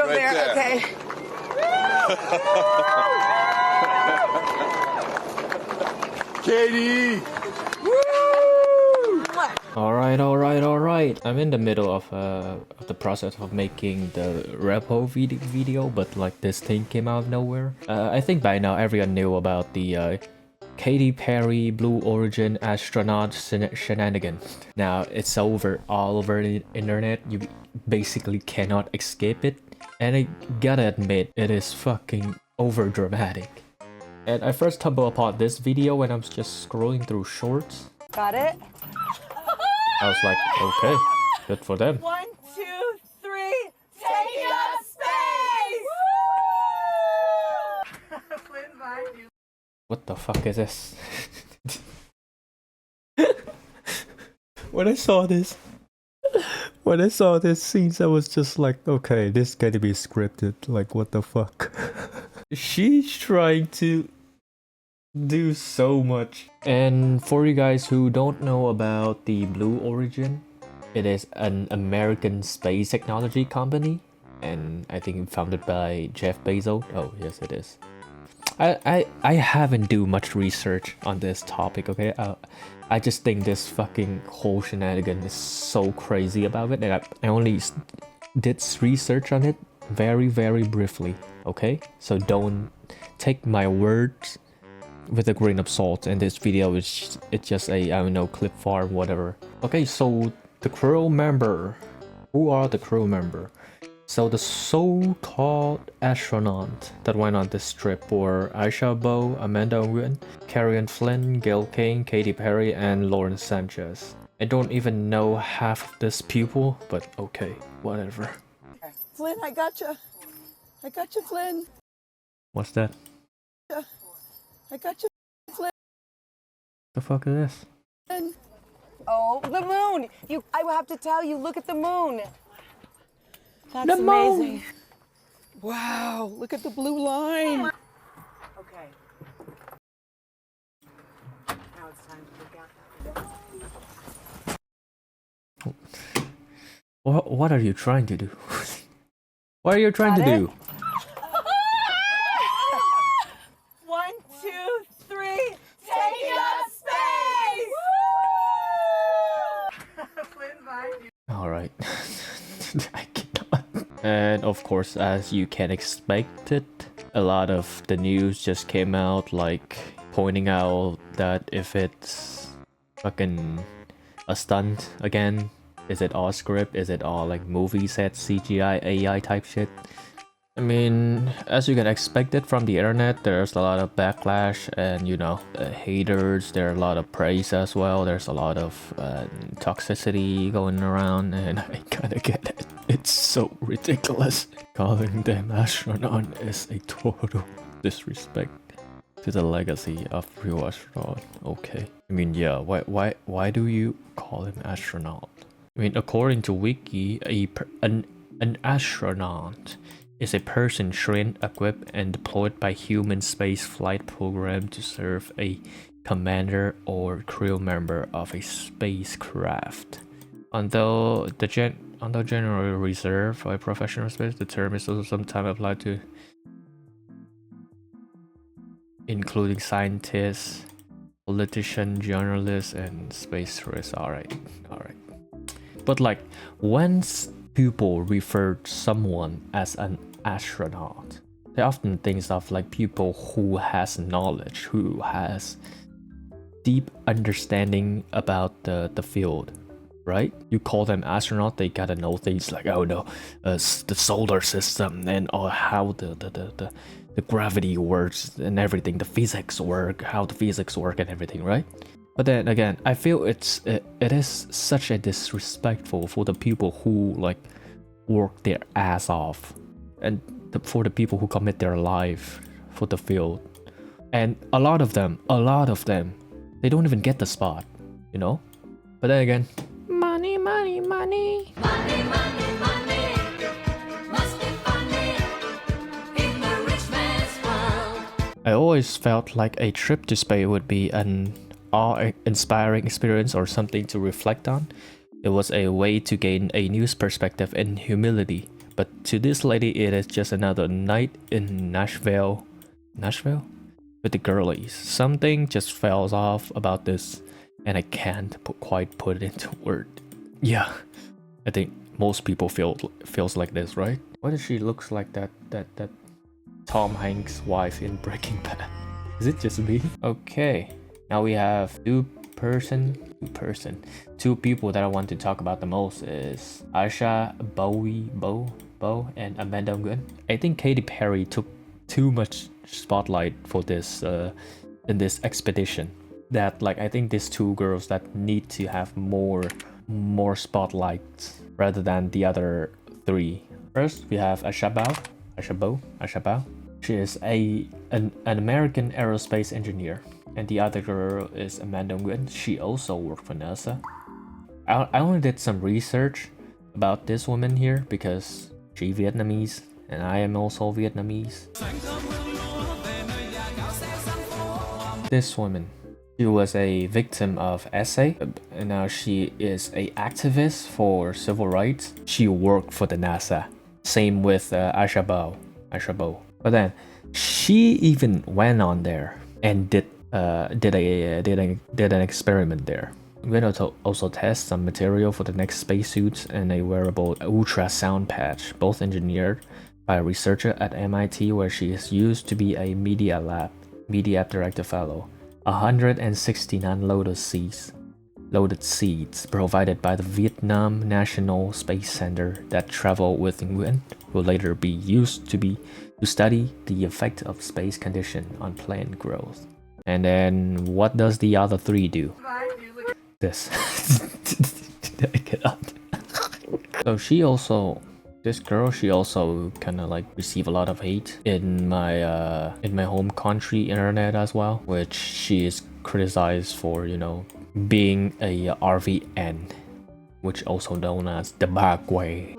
there. Okay. Katie! Alright. I'm in the middle of the process of making the repo video, but like this thing came out of nowhere. I think by now everyone knew about the Katy Perry Blue Origin astronaut shenanigans. Now it's all over the internet. You basically cannot escape it. And I gotta admit, it is fucking overdramatic. And I first stumbled upon this video when I was just scrolling through shorts. Got it? I was like, okay, good for them. 1, 2, 3, take up space! What the fuck is this? When I saw this scenes, I was just like, okay, this gotta be scripted. Like, what the fuck? She's trying to do so much. And for you guys who don't know about the Blue Origin, it is an American space technology company, and I think founded by Jeff Bezos. Oh yes, it is. I haven't do much research on this topic, okay? I just think this fucking whole shenanigan is so crazy about it, and I only did research on it very briefly, okay? So don't take my words with a grain of salt, and this video is just a, I don't know, clip farm, whatever. Okay, so the crew member. Who are the crew member? So the so-called astronaut that went on this trip were Aisha Bowe, Amanda Nguyen, Carrie Flynn, Gail Kane, Katy Perry, and Lauren Sanchez. I don't even know half of this people, but okay, whatever. Flynn, I gotcha. I gotcha, Flynn. What's that? I gotcha, Flynn. The fuck is this? Oh, the moon! I will have to tell you, look at the moon. That's the amazing. Moon. Wow, look at the blue line. Okay. Now it's time to look out. What are you trying to do? What are you trying to do? 1, 2, 3, take up space! Alright. I cannot. And of course, as you can expect it, a lot of the news just came out, like pointing out that if it's fucking a stunt again, is it all script? Is it all like movie set CGI AI type shit? I mean, as you can expect it from the internet, there's a lot of backlash and, you know, haters. There are a lot of praise as well. There's a lot of toxicity going around, and I kind of get it. It's so ridiculous. Calling them astronaut is a total disrespect to the legacy of real astronaut. Okay. I mean, yeah, why do you call him astronaut? I mean, according to Wiki, an astronaut is a person trained, equipped, and deployed by human space flight program to serve a commander or crew member of a spacecraft. Although generally reserved for a professional space, the term is also sometimes applied to including scientists, politicians, journalists, and space tourists. Alright. But like, once people refer to someone as an astronaut, they often think of like people who has knowledge, who has deep understanding about the field, right? You call them astronaut, they gotta know things like, oh no, the solar system, and or how the gravity works and everything, the physics work, how the physics work and everything, right? But then again, I feel it is such a disrespectful for the people who like work their ass off, and for the people who commit their life for the field. And a lot of them, they don't even get the spot, you know? But then again, money. Must be funny in the rich man's world. I always felt like a trip to space would be an awe-inspiring experience or something to reflect on. It was a way to gain a new perspective and humility. but to this lady, it is just another night in Nashville. Nashville? With the girlies. Something just falls off about this, and I can't quite put it into word. Yeah, I think most people feels like this, right? Why does she looks like that Tom Hanks' wife in Breaking Bad? Is it just me? Okay, now we have two people that I want to talk about the most is Asha Bow and Amanda Nguyen. I think Katy Perry took too much spotlight for this in this expedition. That like I think these two girls that need to have more spotlights rather than the other three. First we have Asha Bow. She is an American aerospace engineer. And the other girl is Amanda Nguyen. She also worked for NASA. I only did some research about this woman here because she's Vietnamese and I am also Vietnamese. This woman, she was a victim of essay and now she is an activist for civil rights. She worked for the NASA. Same with Asha Bow. But then she even went on there and did an experiment there. We're going to also test some material for the next spacesuits and a wearable ultrasound patch, both engineered by a researcher at MIT where she is used to be a media director fellow. 169 loaded seeds provided by the Vietnam National Space Center that travel with Nguyen will later be used to study the effect of space condition on plant growth. And then what does the other three do? This. I cannot. So this girl, she also kind of like received a lot of hate in my home country internet as well, which she is criticized for, you know, being a RVN, which also known as the back way.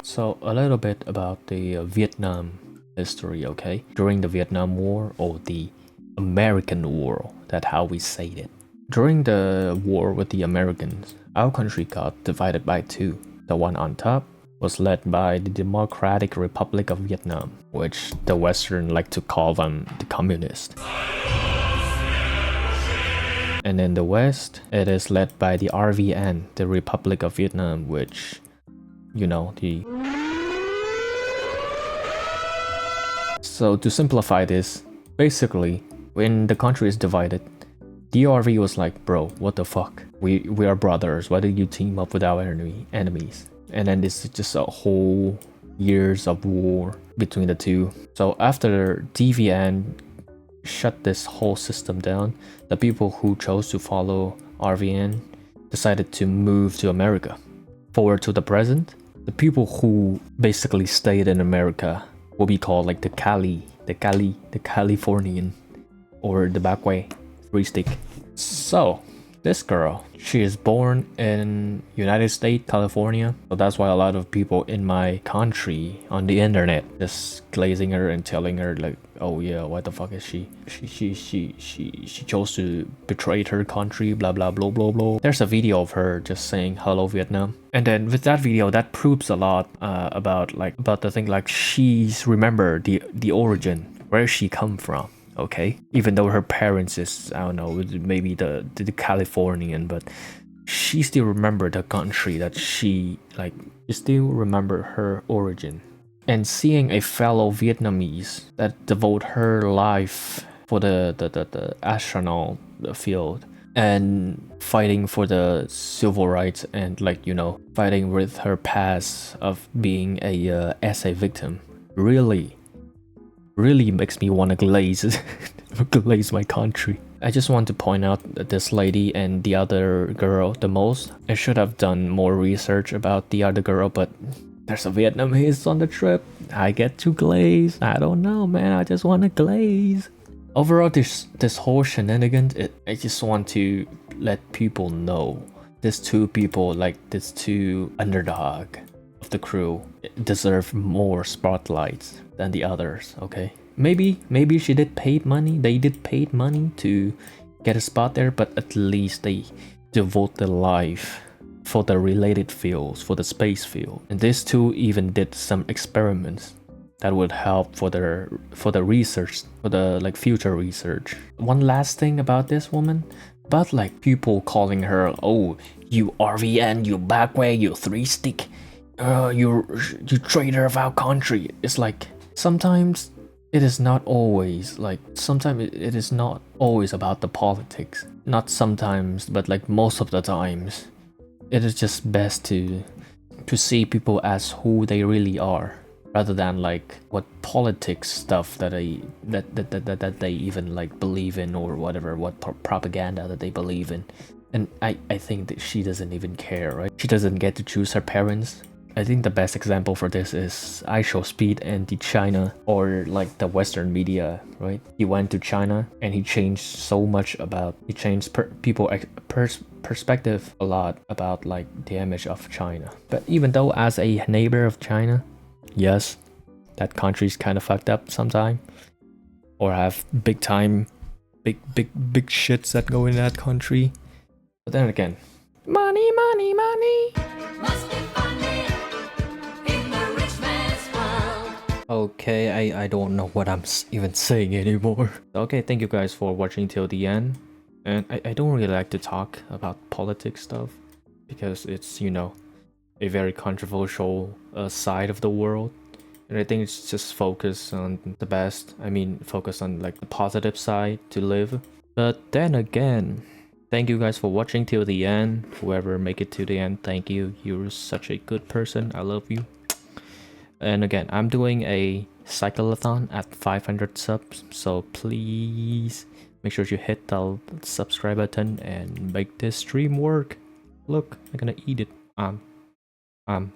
So a little bit about the Vietnam history, okay? During the Vietnam War or the American War, that's how we say it. During the war with the Americans, our country got divided by two. The one on top was led by the Democratic Republic of Vietnam, which the Western like to call them the communists. And in the West, it is led by the RVN, the Republic of Vietnam, which, you know, So to simplify this, basically, when the country is divided, DRV was like, bro, what the fuck? We are brothers. Why do you team up with our enemies? And then this is just a whole years of war between the two. So after DVN shut this whole system down, the people who chose to follow RVN decided to move to America. Forward to the present, the people who basically stayed in America will be called like the Californian, or the back way, three stick. So this girl, she is born in United States, California. So that's why a lot of people in my country on the internet just glazing her and telling her like, oh yeah, what the fuck is she? She chose to betray her country, blah blah blah blah blah. There's a video of her just saying hello Vietnam. And then with that video, that proves a lot about the thing, like she's remember the origin, where she come from. Okay, even though her parents is, I don't know, maybe the Californian, but she still remember the country that she still remember her origin. And seeing a fellow Vietnamese that devote her life for the astronaut field and fighting for the civil rights and fighting with her past of being a essay victim really makes me want to glaze my country. I just want to point out that this lady and the other girl the most. I should have done more research about the other girl, but there's a Vietnamese on the trip. I get to glaze. I don't know, man. I just want to glaze. Overall, this whole shenanigans, I just want to let people know these two people, this two underdog of the crew, deserve more spotlights than the others. Okay, maybe she did paid money. They did paid money to get a spot there, but at least they devote their life for the related fields, for the space field. And these two even did some experiments that would help for the research, for the like future research. One last thing about this woman, but like people calling her, oh, you RVN, you backway, you three stick, you traitor of our country. It's like sometimes it is not always like, sometimes it is not always about the politics. Not sometimes, but like most of the times, it is just best to see people as who they really are, rather than like what politics stuff that they even like believe in, or whatever, what propaganda that they believe in. And I think that she doesn't even care, right? She doesn't get to choose her parents. I think the best example for this is IShowSpeed and the China, or like the Western media, right? He went to China and he changed so much about, he changed people perspective a lot about like the image of China. But even though as a neighbor of China, yes, that country's kind of fucked up sometime, or have big shits that go in that country. But then again, money. Must be funny in the rich man's world. Okay, I don't know what I'm even saying anymore. Okay, thank you guys for watching till the end. And I don't really like to talk about politics stuff, because it's, you know, a very controversial side of the world. And I think it's just focus on the best. I mean, focus on like the positive side to live. But then again, thank you guys for watching till the end. Whoever make it to the end, thank you. You're such a good person. I love you. And again, I'm doing a cyclothon at 500 subs, so please make sure you hit the subscribe button and make this stream work. Look, I'm gonna eat it. Um. Um.